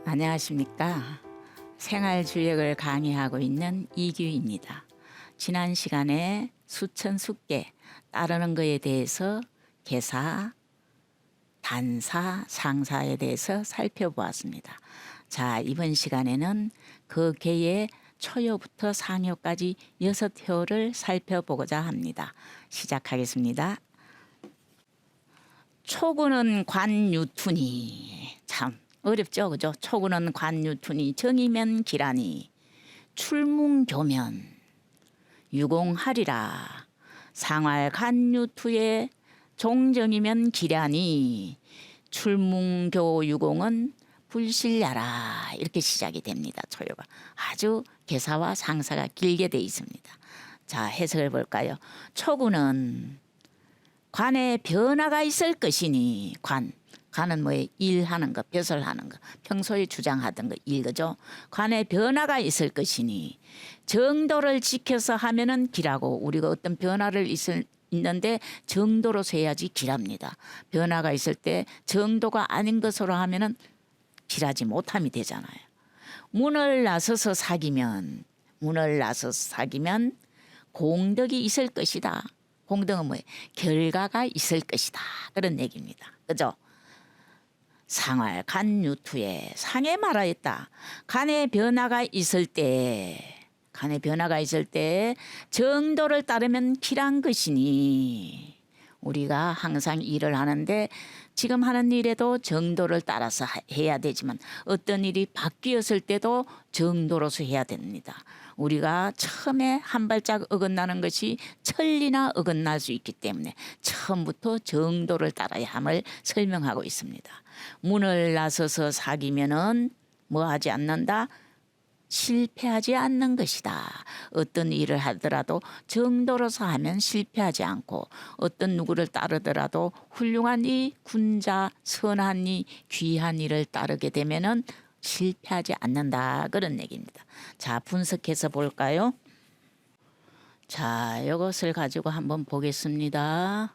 안녕하십니까. 생활주역을 강의하고 있는 이규입니다. 지난 시간에 수천 수께 따르는 것에 대해서 개사, 단사, 상사에 대해서 살펴보았습니다. 자, 이번 시간에는 그 개의 초요부터 상요까지 6효를 살펴보고자 합니다. 시작하겠습니다. 초구는 관유투니, 참 어렵죠, 그죠? 초구는 관유투니, 정이면 기라니, 출문교면 유공하리라. 상활 관유투에 종정이면 기라니, 출문교 유공은 불실야라. 이렇게 시작이 됩니다. 초요가 아주 개사와 상사가 길게 돼 있습니다. 자, 해석을 볼까요? 초구는 관에 변화가 있을 것이니, 관은 뭐예요? 일하는 거, 벼슬하는 거, 평소에 주장하던 거, 일거죠. 관에 변화가 있을 것이니 정도를 지켜서 하면은 기라고, 우리가 어떤 변화를 있는데 정도로서 해야지 기랍니다. 변화가 있을 때 정도가 아닌 것으로 하면은 기라지 못함이 되잖아요. 문을 나서서 사귀면 공덕이 있을 것이다. 공덕은 뭐예요? 결과가 있을 것이다. 그런 얘기입니다. 그죠? 상활 간유투에 상에 말하였다. 간의 변화가 있을 때 정도를 따르면 기란 것이니, 우리가 항상 일을 하는데 지금 하는 일에도 정도를 따라서 해야 되지만 어떤 일이 바뀌었을 때도 정도로서 해야 됩니다. 우리가 처음에 한 발짝 어긋나는 것이 천리나 어긋날 수 있기 때문에 처음부터 정도를 따라야 함을 설명하고 있습니다. 문을 나서서 사귀면은 뭐 하지 않는다? 실패하지 않는 것이다. 어떤 일을 하더라도 정도로서 하면 실패하지 않고, 어떤 누구를 따르더라도 훌륭한 이, 군자, 선한 이, 귀한 일을 따르게 되면은 실패하지 않는다. 그런 얘기입니다. 자, 분석해서 볼까요? 자, 이것을 가지고 한번 보겠습니다.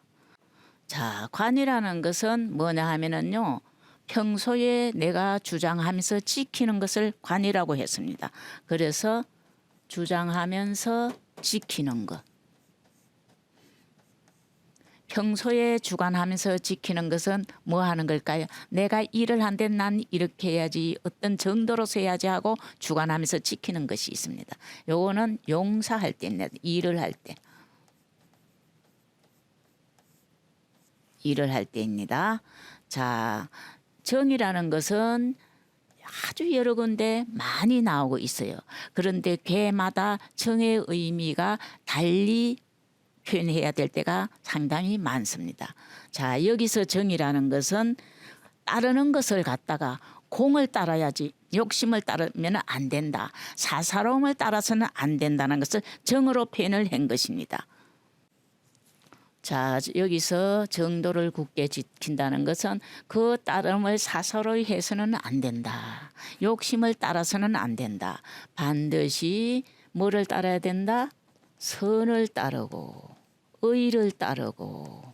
자, 관이라는 것은 뭐냐 하면은요, 평소에 내가 주장하면서 지키는 것을 관이라고 했습니다. 그래서 주장하면서 지키는 것, 평소에 주관하면서 지키는 것은 뭐 하는 걸까요? 내가 일을 한데 난 이렇게 해야지, 어떤 정도로서 해야지 하고 주관하면서 지키는 것이 있습니다. 요거는 용사할 때입니다. 일을 할 때입니다. 자, 정이라는 것은 아주 여러 군데 많이 나오고 있어요. 그런데 개마다 정의 의미가 달리 표현해야 될 때가 상당히 많습니다. 자, 여기서 정이라는 것은 따르는 것을 갖다가 공을 따라야지, 욕심을 따르면 안 된다, 사사로움을 따라서는 안 된다는 것을 정으로 표현을 한 것입니다. 자, 여기서 정도를 굳게 지킨다는 것은 그 따름을 사사로이 해서는 안 된다. 욕심을 따라서는 안 된다. 반드시 뭐를 따라야 된다? 선을 따르고 의를 따르고,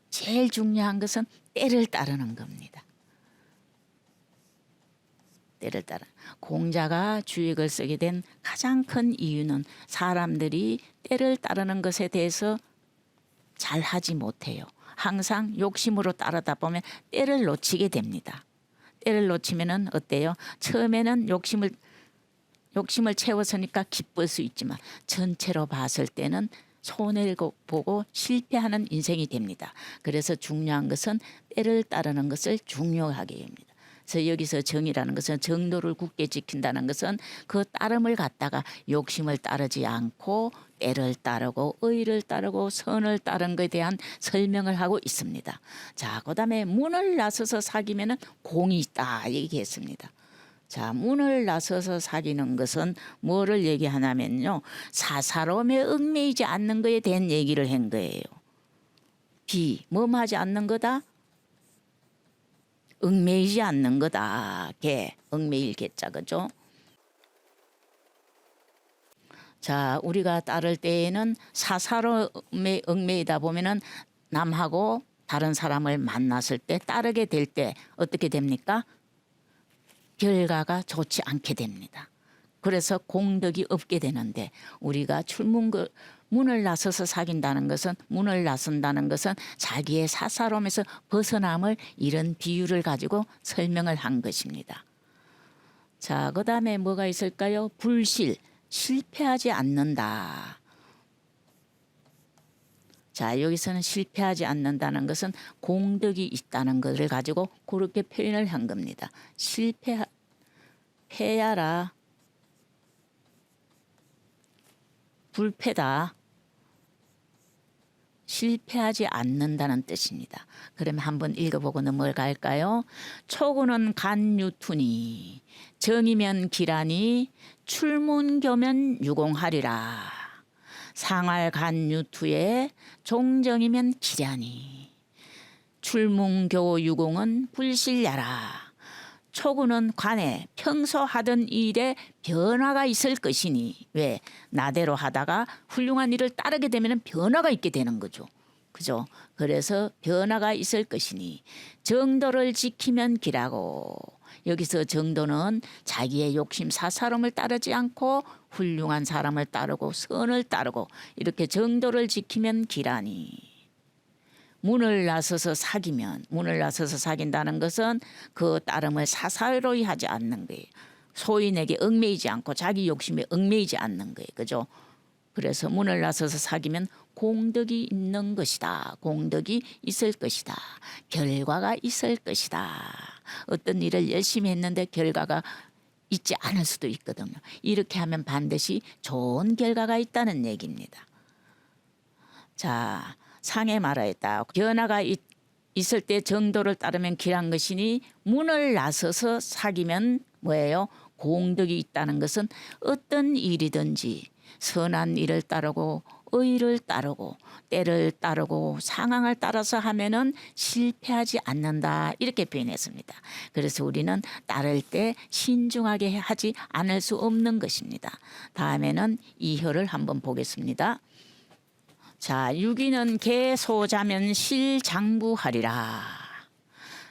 제일 중요한 것은 때를 따르는 겁니다. 때를 따라. 공자가 주역을 쓰게 된 가장 큰 이유는 사람들이 때를 따르는 것에 대해서 잘 하지 못해요. 항상 욕심으로 따르다 보면 때를 놓치게 됩니다. 때를 놓치면은 어때요? 처음에는 욕심을 채웠으니까 기쁠 수 있지만 전체로 봤을 때는 손해를 보고 실패하는 인생이 됩니다. 그래서 중요한 것은 때를 따르는 것을 중요하게 합니다. 그래서 여기서 정이라는 것은 정도를 굳게 지킨다는 것은 그 따름을 갖다가 욕심을 따르지 않고 때를 따르고 의를 따르고 선을 따른 것에 대한 설명을 하고 있습니다. 자, 그다음에 문을 나서서 사귀면은 공이 있다 얘기했습니다. 자, 문을 나서서 사귀는 것은 뭐를 얘기하냐면요, 사사로움에 얽매이지 않는 것에 대한 얘기를 한 거예요. 뭐하지 않는 거다? 얽매이지 않는 거다. 얽매일 개자, 그죠? 자, 우리가 따를 때에는 사사로움에 얽매이다 보면은 남하고 다른 사람을 만났을 때, 따르게 될 때 어떻게 됩니까? 결과가 좋지 않게 됩니다. 그래서 공덕이 없게 되는데 우리가 문을 나서서 사귄다는 것은 문을 나선다는 것은 자기의 사사로움에서 벗어남을 이런 비유를 가지고 설명을 한 것입니다. 자, 그다음에 뭐가 있을까요? 불실, 실패하지 않는다. 자, 여기서는 실패하지 않는다는 것은 공덕이 있다는 것을 가지고 그렇게 표현을 한 겁니다. 패야라. 불패다. 실패하지 않는다는 뜻입니다. 그러면 한번 읽어보고 넘어갈까요? 초구는 간유투니 정이면 기라니 출문교면 유공하리라. 상활간유투에 종정이면 기라니 출문교 유공은 불실야라. 초구는 관에 평소 하던 일에 변화가 있을 것이니 왜 나대로 하다가 훌륭한 일을 따르게 되면 변화가 있게 되는 거죠. 그죠? 그래서 변화가 있을 것이니 정도를 지키면 기라고. 여기서 정도는 자기의 욕심 사사로움을 따르지 않고 훌륭한 사람을 따르고 선을 따르고 이렇게 정도를 지키면 기라니. 문을 나서서 사귄다는 것은 그 따름을 사사로이 하지 않는 거예요. 소인에게 얽매이지 않고 자기 욕심에 얽매이지 않는 거예요. 그죠? 그래서 문을 나서서 사귀면 공덕이 있는 것이다. 공덕이 있을 것이다. 결과가 있을 것이다. 어떤 일을 열심히 했는데 결과가 있지 않을 수도 있거든요. 이렇게 하면 반드시 좋은 결과가 있다는 얘기입니다. 자, 상에 말하였다. 변화가 있을 때 정도를 따르면 길한 것이니 문을 나서서 사귀면 뭐예요? 공덕이 있다는 것은 어떤 일이든지 선한 일을 따르고 의를 따르고 때를 따르고 상황을 따라서 하면은 실패하지 않는다 이렇게 표현했습니다. 그래서 우리는 따를 때 신중하게 하지 않을 수 없는 것입니다. 다음에는 이효를 한번 보겠습니다. 자, 유기는 개 소자면 실장부하리라.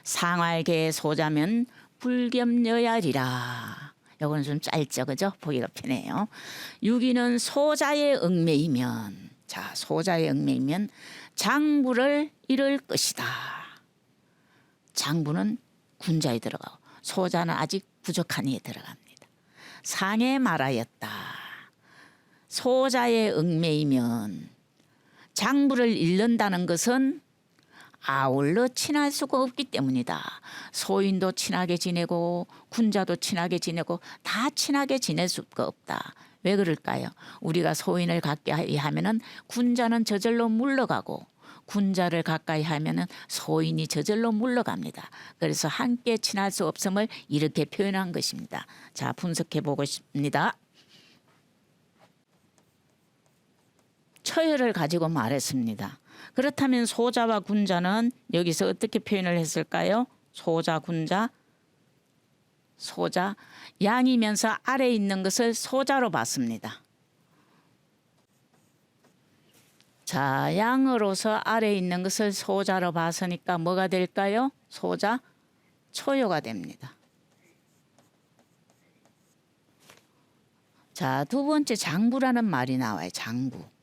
상활개 소자면 불겸여야리라. 요거는 좀 짧죠, 그죠? 보기가 편해요. 유기는 소자의 얽매이면, 자, 소자의 얽매이면 장부를 잃을 것이다. 장부는 군자에 들어가고 소자는 아직 부족한 이에 들어갑니다. 상에 말하였다. 소자의 얽매이면 장부를 잃는다는 것은 아울러 친할 수가 없기 때문이다. 소인도 친하게 지내고 군자도 친하게 지내고 다 친하게 지낼 수가 없다. 왜 그럴까요? 우리가 소인을 가까이 하면은 군자는 저절로 물러가고 군자를 가까이 하면은 소인이 저절로 물러갑니다. 그래서 함께 친할 수 없음을 이렇게 표현한 것입니다. 자, 분석해 보고 싶습니다. 처혈을 가지고 말했습니다. 그렇다면 소자와 군자는 여기서 어떻게 표현을 했을까요? 소자, 군자, 소자, 양이면서 아래에 있는 것을 소자로 봤습니다. 자, 양으로서 아래에 있는 것을 소자로 봤으니까 뭐가 될까요? 소자, 초요가 됩니다. 자, 두 번째 장부라는 말이 나와요. 장부.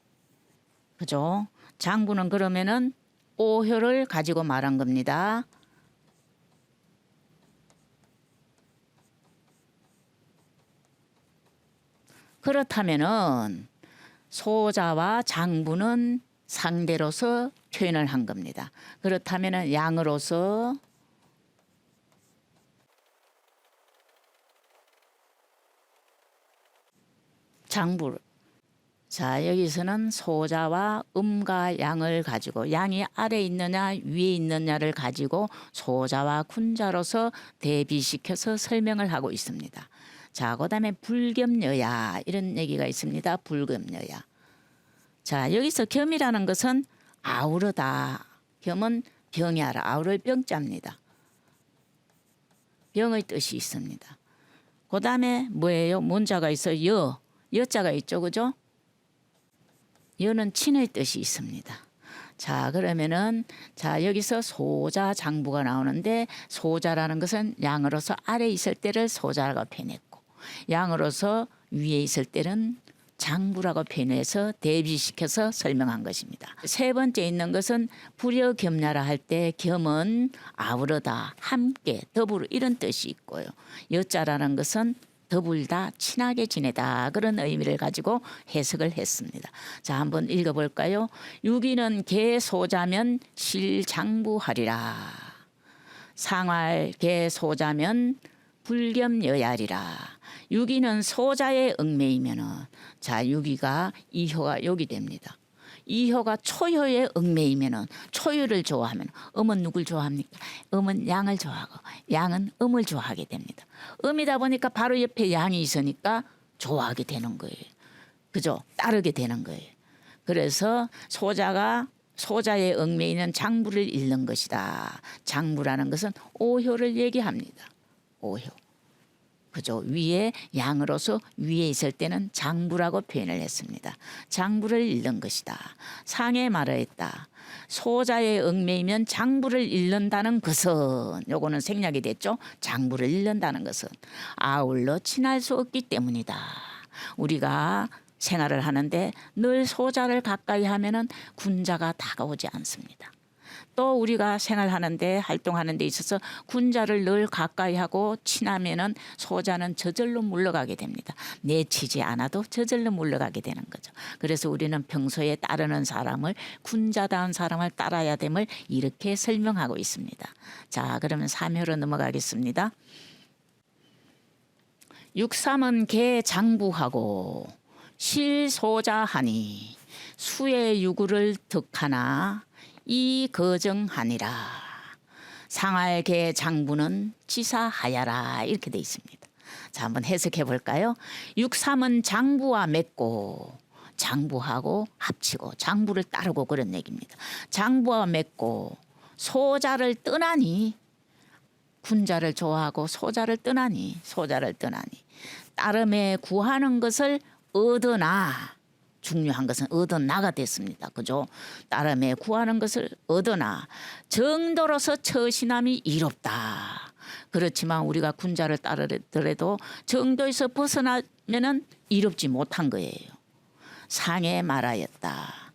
그죠? 장부는 그러면은 오효를 가지고 말한 겁니다. 그렇다면은 소자와 장부는 상대로서 표현을 한 겁니다. 그렇다면은 양으로서 장부를 자, 여기서는 소자와 음과 양을 가지고 양이 아래에 있느냐 위에 있느냐를 가지고 소자와 군자로서 대비시켜서 설명을 하고 있습니다. 자, 그다음에 불겸여야 이런 얘기가 있습니다. 불겸여야. 자, 여기서 겸이라는 것은 아우르다. 겸은 병이하라. 아우를 병자입니다. 병의 뜻이 있습니다. 그다음에 뭐예요? 문자가 있어요. 여자가 있죠, 그죠? 여는 친의 뜻이 있습니다. 자, 그러면은 자, 여기서 소자 장부가 나오는데 소자라는 것은 양으로서 아래 있을 때를 소자라고 표현했고 양으로서 위에 있을 때는 장부라고 표현해서 대비시켜서 설명한 것입니다. 세 번째 있는 것은 불여겸야라 할 때 겸은 아우러다, 함께, 더불어 이런 뜻이 있고요. 여자라는 것은 더불다, 친하게 지내다 그런 의미를 가지고 해석을 했습니다. 자, 한번 읽어볼까요? 유기는 개소자면 실장부하리라. 상활 개소자면 불겸여야리라. 유기는 소자의 얽매이면은 자, 유기가 이효가 욕이 됩니다. 이효가 초효에 얽매이면은 초효를 좋아하면 음은 누굴 좋아합니까? 음은 양을 좋아하고 양은 음을 좋아하게 됩니다. 음이다 보니까 바로 옆에 양이 있으니까 좋아하게 되는 거예요. 그죠? 따르게 되는 거예요. 그래서 소자가 소자의 얽매이는 장부를 잃는 것이다. 장부라는 것은 오효를 얘기합니다. 오효. 그죠? 위에 양으로서 위에 있을 때는 장부라고 표현을 했습니다. 장부를 잃는 것이다. 상에 말하였다. 소자의 얽매이면 장부를 잃는다는 것은 요거는 생략이 됐죠. 장부를 잃는다는 것은 아울러 친할 수 없기 때문이다. 우리가 생활을 하는데 늘 소자를 가까이 하면은 군자가 다가오지 않습니다. 또 우리가 생활하는데 활동하는 데 있어서 군자를 늘 가까이 하고 친하면은 소자는 저절로 물러가게 됩니다. 내치지 않아도 저절로 물러가게 되는 거죠. 그래서 우리는 평소에 따르는 사람을 군자다운 사람을 따라야 됨을 이렇게 설명하고 있습니다. 자, 그러면 3효로 넘어가겠습니다. 육삼은 개 장부하고 실소자하니 수의 유구를 득하나 이 거정하니라. 상할개 장부는 지사하야라 이렇게 돼 있습니다. 자, 한번 해석해 볼까요? 육삼은 장부와 맺고 장부하고 합치고 장부를 따르고 그런 얘기입니다. 장부와 맺고 소자를 떠나니 군자를 좋아하고 소자를 떠나니 따름에 구하는 것을 얻으나 중요한 것은 얻어나가 됐습니다. 그죠? 따름에 구하는 것을 얻으나 정도로서 처신함이 이롭다. 그렇지만 우리가 군자를 따르더라도 정도에서 벗어나면은 이롭지 못한 거예요. 상에 말하였다.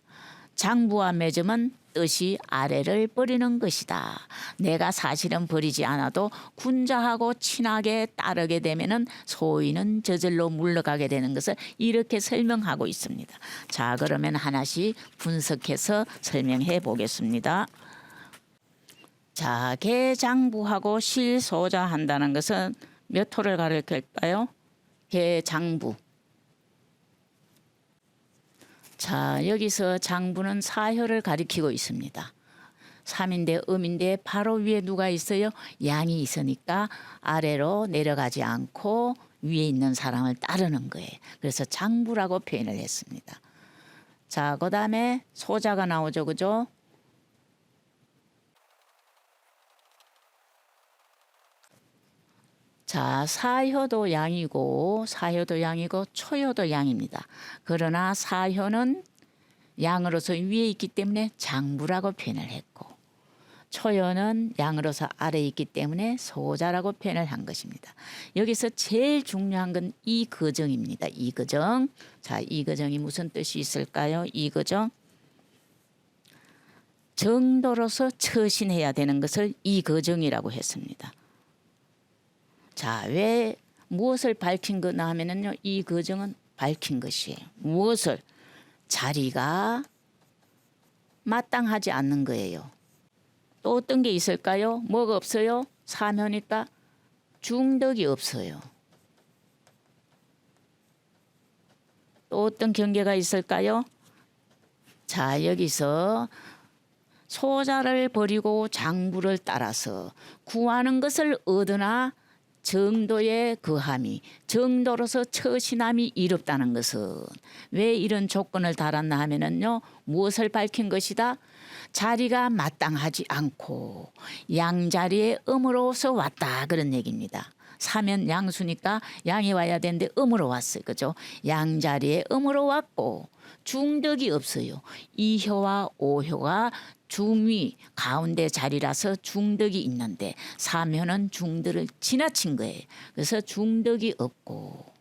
장부와 맺음은 뜻이 아래를 버리는 것이다. 내가 사실은 버리지 않아도 군자하고 친하게 따르게 되면은 소인은 저절로 물러가게 되는 것을 이렇게 설명하고 있습니다. 자, 그러면 하나씩 분석해서 설명해 보겠습니다. 자, 개장부하고 실소자 한다는 것은 몇 호를 가리킬까요? 개장부. 자, 여기서 장부는 사효를 가리키고 있습니다. 삼인데 음인데 바로 위에 누가 있어요? 양이 있으니까 아래로 내려가지 않고 위에 있는 사람을 따르는 거예요. 그래서 장부라고 표현을 했습니다. 자, 그 다음에 소자가 나오죠. 그죠? 자, 사효도 양이고 초효도 양입니다. 그러나 사효는 양으로서 위에 있기 때문에 장부라고 표현을 했고 초효는 양으로서 아래에 있기 때문에 소자라고 표현을 한 것입니다. 여기서 제일 중요한 건 이거정입니다. 이거정. 자, 이거정이 무슨 뜻이 있을까요? 이거정. 정도로서 처신해야 되는 것을 이거정이라고 했습니다. 자, 왜 무엇을 밝힌 거나 하면은요, 이 거정은 밝힌 것이에요. 무엇을? 자리가 마땅하지 않는 거예요. 또 어떤 게 있을까요? 뭐가 없어요? 사묘니까 중덕이 없어요. 또 어떤 경계가 있을까요? 자, 여기서 소자를 버리고 장부를 따라서 구하는 것을 얻으나 정도의 거함이 정도로서 처신함이 이롭다는 것은 왜 이런 조건을 달았나 하면은요, 무엇을 밝힌 것이다? 자리가 마땅하지 않고 양자리에 음으로서 왔다 그런 얘기입니다. 사면 양수니까 양이 와야 되는데 음으로 왔어요. 그죠? 양자리에 음으로 왔고 중덕이 없어요. 이효와 오효가 중위 가운데 자리라서 중덕이 있는데 사면은 중덕을 지나친 거예요. 그래서 중덕이 없고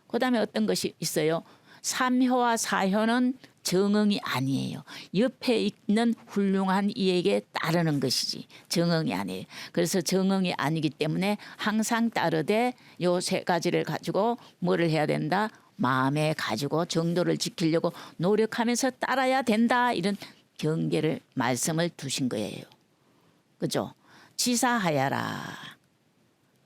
그다음에 어떤 것이 있어요? 삼효와 사효는 정응이 아니에요. 옆에 있는 훌륭한 이에게 따르는 것이지 정응이 아니에요. 그래서 정응이 아니기 때문에 항상 따르되 요 세 가지를 가지고 뭐를 해야 된다? 마음에 가지고 정도를 지키려고 노력하면서 따라야 된다. 이런 경계를 말씀을 두신 거예요. 그죠? 지사하야라.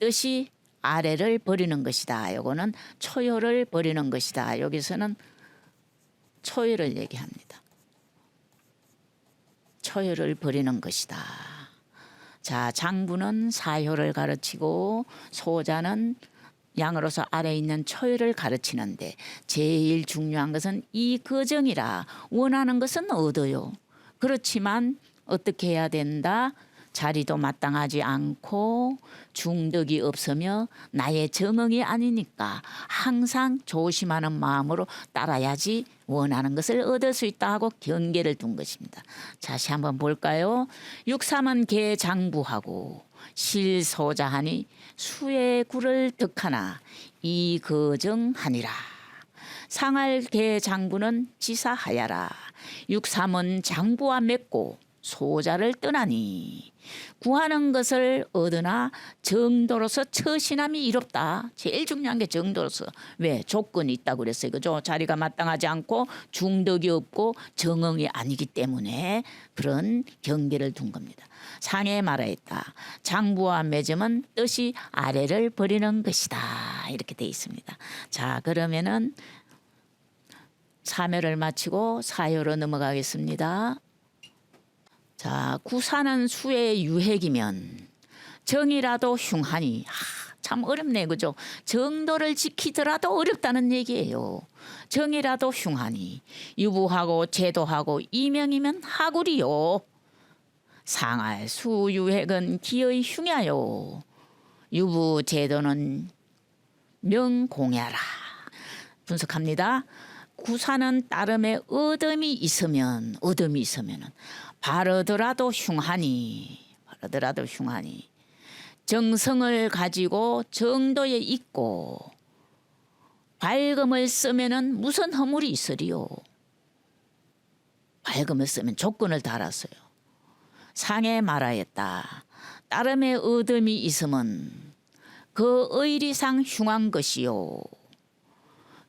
뜻이 아래를 버리는 것이다. 요거는 초효를 버리는 것이다. 여기서는 초효를 얘기합니다. 초효를 버리는 것이다. 자, 장부는 사효를 가르치고 소자는 양으로서 아래에 있는 초효를 가르치는데 제일 중요한 것은 이 거정이라 원하는 것은 얻어요. 그렇지만 어떻게 해야 된다? 자리도 마땅하지 않고 중덕이 없으며 나의 정응이 아니니까 항상 조심하는 마음으로 따라야지 원하는 것을 얻을 수 있다 하고 경계를 둔 것입니다. 다시 한번 볼까요? 육삼은 개장부하고 실소자하니 수의 구를 득하나 이거정하니라. 상할개 장부는 지사하야라. 육삼은 장부와 맺고 소자를 떠나니 구하는 것을 얻으나 정도로서 처신함이 이롭다. 제일 중요한 게 정도로서. 왜? 조건이 있다고 그랬어요. 그죠? 자리가 마땅하지 않고 중덕이 없고 정응이 아니기 때문에 그런 경계를 둔 겁니다. 상에 말하였다. 장부와 맺음은 뜻이 아래를 버리는 것이다. 이렇게 돼 있습니다. 자, 그러면은 사묘를 마치고 사효로 넘어가겠습니다. 자, 구사는 수의 유핵이면 정이라도 흉하니 참 어렵네. 그죠? 정도를 지키더라도 어렵다는 얘기예요. 정이라도 흉하니 유부하고 제도하고 이명이면 하구리요. 상할 수유핵은 기의 흉야요. 유부 제도는 명공야라. 분석합니다. 구사는 따름에 어둠이 있으면은 바르더라도 흉하니 정성을 가지고 정도에 있고 밝음을 쓰면은 무슨 허물이 있으리요. 밝음을 쓰면 조건을 달았어요. 상에 말하였다. 따름에 어둠이 있으면 그 의리상 흉한 것이요.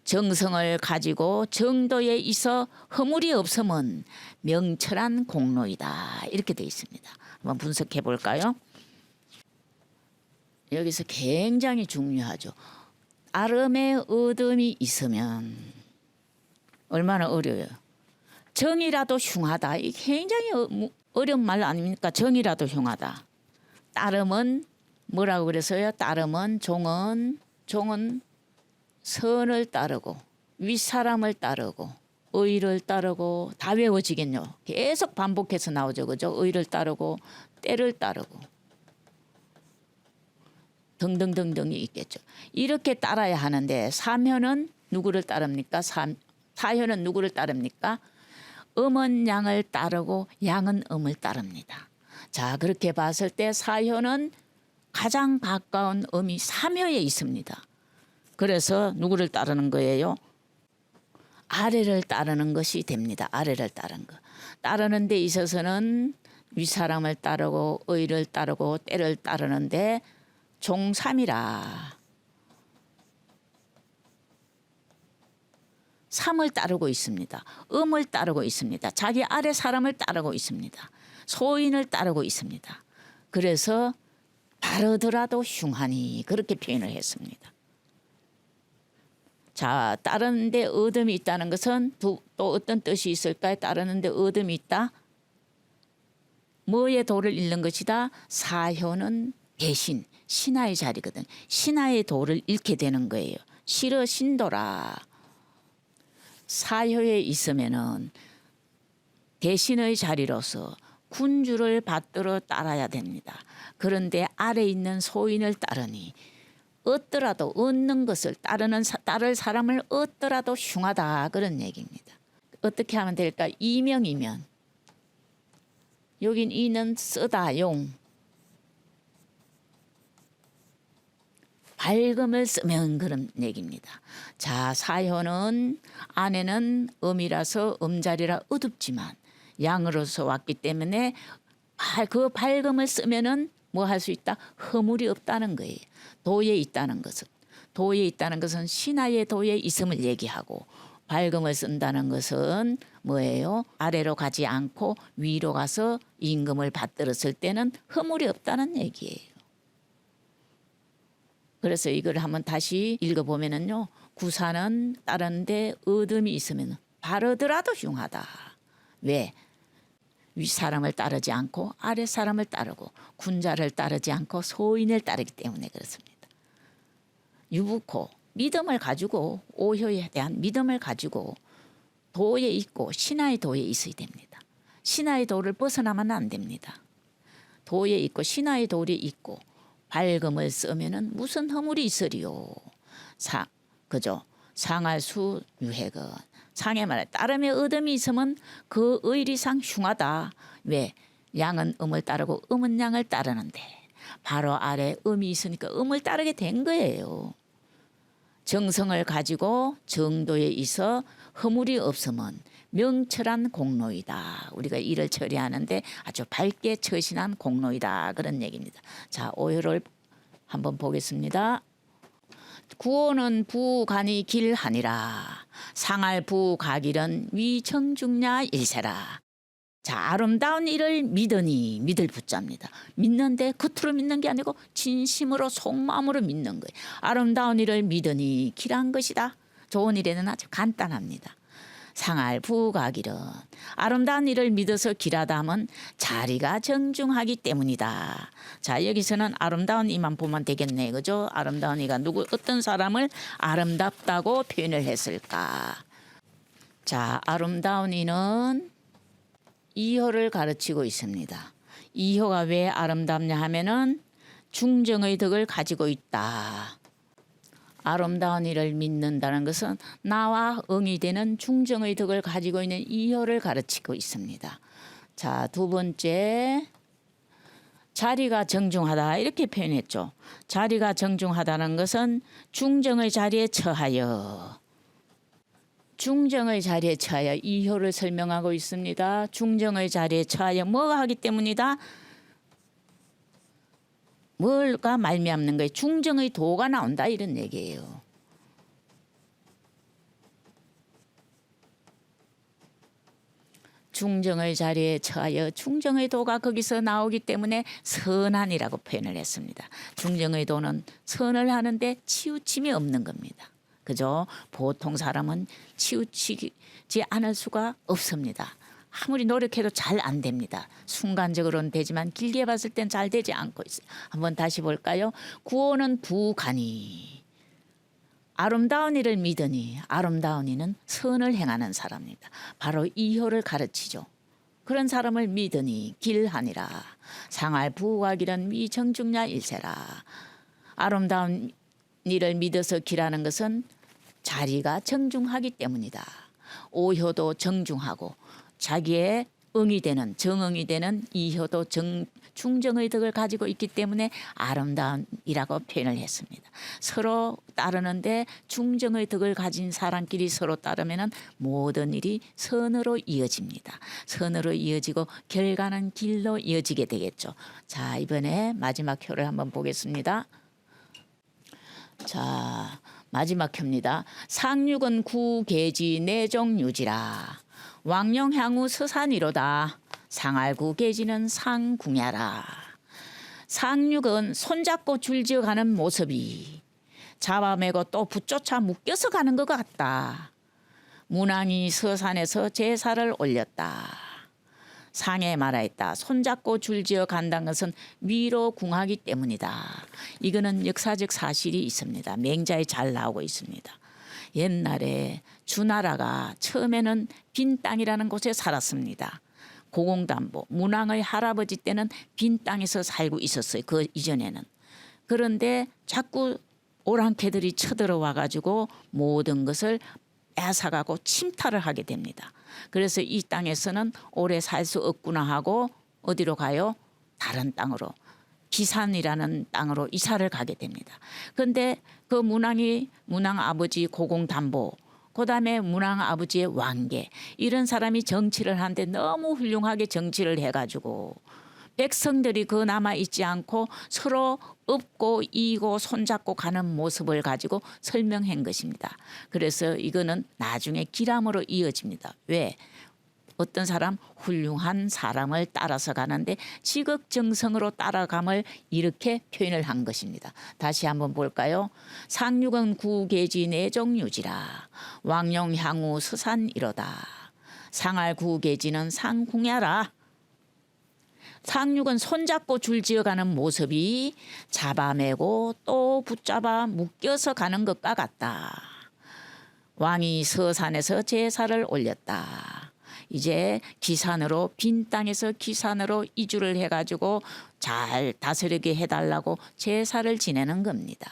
정성을 가지고 정도에 있어 허물이 없으면 명철한 공로이다. 이렇게 되어 있습니다. 한번 분석해 볼까요? 여기서 굉장히 중요하죠. 따름에 어둠이 있으면 얼마나 어려워요. 정이라도 흉하다. 이게 굉장히 어려운 말 아닙니까? 정이라도 흉하다. 따름은 뭐라고 그래서요? 따름은 종은 선을 따르고 윗사람을 따르고 의를 따르고 다 외워지겠죠. 계속 반복해서 나오죠. 그죠? 의를 따르고 때를 따르고 등등등등이 있겠죠. 이렇게 따라야 하는데 사효는 누구를 따릅니까? 사효는 누구를 따릅니까? 음은 양을 따르고 양은 음을 따릅니다. 자, 그렇게 봤을 때 사효는 가장 가까운 음이 삼효에 있습니다. 그래서 누구를 따르는 거예요? 아래를 따르는 것이 됩니다. 아래를 따르는 거. 따르는 데 있어서는 윗사람을 따르고 의를 따르고 때를 따르는데 종삼이라. 삼을 따르고 있습니다. 음을 따르고 있습니다. 자기 아래 사람을 따르고 있습니다. 소인을 따르고 있습니다. 그래서 바르더라도 흉하니 그렇게 표현을 했습니다. 자, 따르는데 어둠이 있다는 것은 또 어떤 뜻이 있을까요? 따르는데 어둠이 있다. 뭐의 도를 잃는 것이다? 사효는 대신 신하의 자리거든. 신하의 도를 잃게 되는 거예요. 실어 신도라. 사효에 있으면은 대신의 자리로서 군주를 받들어 따라야 됩니다. 그런데 아래 있는 소인을 따르니 얻더라도 얻는 것을 따를 사람을 얻더라도 흉하다, 그런 얘기입니다. 어떻게 하면 될까? 이명이면 여긴 이는 쓰다 용, 밝음을 쓰면, 그런 얘기입니다. 자, 사효는 아내는 음이라서 음자리라 어둡지만 양으로서 왔기 때문에 그 밝음을 쓰면은 뭐 할 수 있다? 허물이 없다는 거예요. 도에 있다는 것은 신하의 도에 있음을 얘기하고, 밝음을 쓴다는 것은 뭐예요? 아래로 가지 않고 위로 가서 임금을 받들었을 때는 허물이 없다는 얘기예요. 그래서 이걸 한번 다시 읽어보면은요, 구사는 따르는데 어둠이 있으면 바르더라도 흉하다. 왜? 위 사람을 따르지 않고 아래 사람을 따르고 군자를 따르지 않고 소인을 따르기 때문에 그렇습니다. 유부코, 믿음을 가지고, 오효에 대한 믿음을 가지고 도에 있고 신하의 도에 있어야 됩니다. 신하의 도를 벗어나면 안 됩니다. 도에 있고 신하의 도에 있고 밝음을 쓰면은 무슨 허물이 있으리요. 그죠? 상할수 유해건. 상의 말에 따름에 어둠이 있으면 그 의리상 흉하다. 왜? 양은 음을 따르고 음은 양을 따르는데 바로 아래 음이 있으니까 음을 따르게 된 거예요. 정성을 가지고 정도에 있어 허물이 없으면 명철한 공로이다. 우리가 일을 처리하는데 아주 밝게 처신한 공로이다, 그런 얘기입니다. 자, 오효를 한번 보겠습니다. 구호는 부간이 길하니라. 상할 부가길은 위청중야 일세라. 자, 아름다운 일을 믿으니, 믿을 붙잡니다. 믿는데 겉으로 믿는 게 아니고 진심으로 속마음으로 믿는 거예요. 아름다운 일을 믿으니 길한 것이다. 좋은 일에는 아주 간단합니다. 상할 부가길은 아름다운 일을 믿어서 길하다 하면 자리가 정중하기 때문이다. 자, 여기서는 아름다운 이만 보면 되겠네, 그죠? 아름다운 이가 어떤 사람을 아름답다고 표현을 했을까? 자, 아름다운 이는 이효를 가르치고 있습니다. 이효가 왜 아름답냐 하면은 중정의 덕을 가지고 있다. 아름다운 일을 믿는다는 것은 나와 응이 되는 중정의 덕을 가지고 있는 이효를 가르치고 있습니다. 자, 두 번째, 자리가 정중하다, 이렇게 표현했죠. 자리가 정중하다는 것은 중정의 자리에 처하여, 중정의 자리에 처하여 이효를 설명하고 있습니다. 중정의 자리에 처하여 뭐가 하기 때문이다? 뭘가 말미암는 거예요? 중정의 도가 나온다, 이런 얘기예요. 중정의 자리에 처하여 중정의 도가 거기서 나오기 때문에 선한이라고 표현을 했습니다. 중정의 도는 선을 하는데 치우침이 없는 겁니다. 그죠? 보통 사람은 치우치지 않을 수가 없습니다. 아무리 노력해도 잘 안 됩니다. 순간적으로는 되지만 길게 봤을 땐 잘 되지 않고 있어요. 한번 다시 볼까요? 구호는 부간이, 아름다운 일을 믿으니, 아름다운 이는 선을 행하는 사람입니다. 바로 이효를 가르치죠. 그런 사람을 믿으니 길하니라. 상할 부가길은 위정중야 일세라. 아름다운 일을 믿어서 길하는 것은 자리가 정중하기 때문이다. 오효도 정중하고 자기의 응이 되는, 정응이 되는 이효도 중정의 덕을 가지고 있기 때문에 아름다운이라고 표현을 했습니다. 서로 따르는데 중정의 덕을 가진 사람끼리 서로 따르면 모든 일이 선으로 이어집니다. 선으로 이어지고 결과는 길로 이어지게 되겠죠. 자, 이번에 마지막 효를 한번 보겠습니다. 자, 마지막 효입니다. 상륙은 구계지 내종유지라. 왕령향후 서산이로다. 상할구 계지는 상궁야라. 상륙은 손잡고 줄지어가는 모습이 잡아매고 또 붙쫓아 묶여서 가는 것 같다. 문왕이 서산에서 제사를 올렸다. 상에 말하였다. 손잡고 줄지어 간다는 것은 위로 궁하기 때문이다. 이거는 역사적 사실이 있습니다. 맹자에 잘 나오고 있습니다. 옛날에 주나라가 처음에는 빈 땅이라는 곳에 살았습니다. 고공담보 문왕의 할아버지 때는 빈 땅에서 살고 있었어요. 그 이전에는. 그런데 자꾸 오랑캐들이 쳐들어와 가지고 모든 것을 뺏어가고 침탈을 하게 됩니다. 그래서 이 땅에서는 오래 살 수 없구나 하고 어디로 가요? 다른 땅으로. 기산이라는 땅으로 이사를 가게 됩니다. 그런데 그 문왕 아버지 고공담보, 그다음에 문왕 아버지의 왕계, 이런 사람이 정치를 하는데 너무 훌륭하게 정치를 해가지고 백성들이 그 남아 있지 않고 서로 업고 이고 손잡고 가는 모습을 가지고 설명한 것입니다. 그래서 이거는 나중에 기람으로 이어집니다. 왜? 어떤 사람 훌륭한 사람을 따라서 가는데 지극정성으로 따라감을 이렇게 표현을 한 것입니다. 다시 한번 볼까요? 상륙은 구계지 내종유지라 왕룡향후 서산이로다. 상할 구계지는 상궁야라. 상륙은 손잡고 줄지어가는 모습이 잡아매고 또 붙잡아 묶여서 가는 것과 같다. 왕이 서산에서 제사를 올렸다. 이제 기산으로 빈 땅에서 기산으로 이주를 해가지고 잘 다스리게 해달라고 제사를 지내는 겁니다.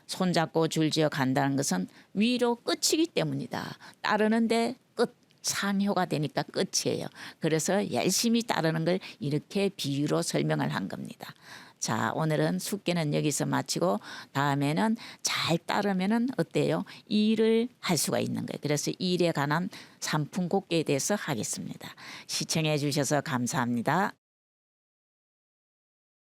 손잡고 줄지어 간다는 것은 위로 끝이기 때문이다. 따르는데 끝, 상효가 되니까 끝이에요. 그래서 열심히 따르는 걸 이렇게 비유로 설명을 한 겁니다. 자, 오늘은 숙제는 여기서 마치고 다음에는 잘 따르면은 어때요? 일을 할 수가 있는 거예요. 그래서 일에 관한 삼풍곡계에 대해서 하겠습니다. 시청해 주셔서 감사합니다.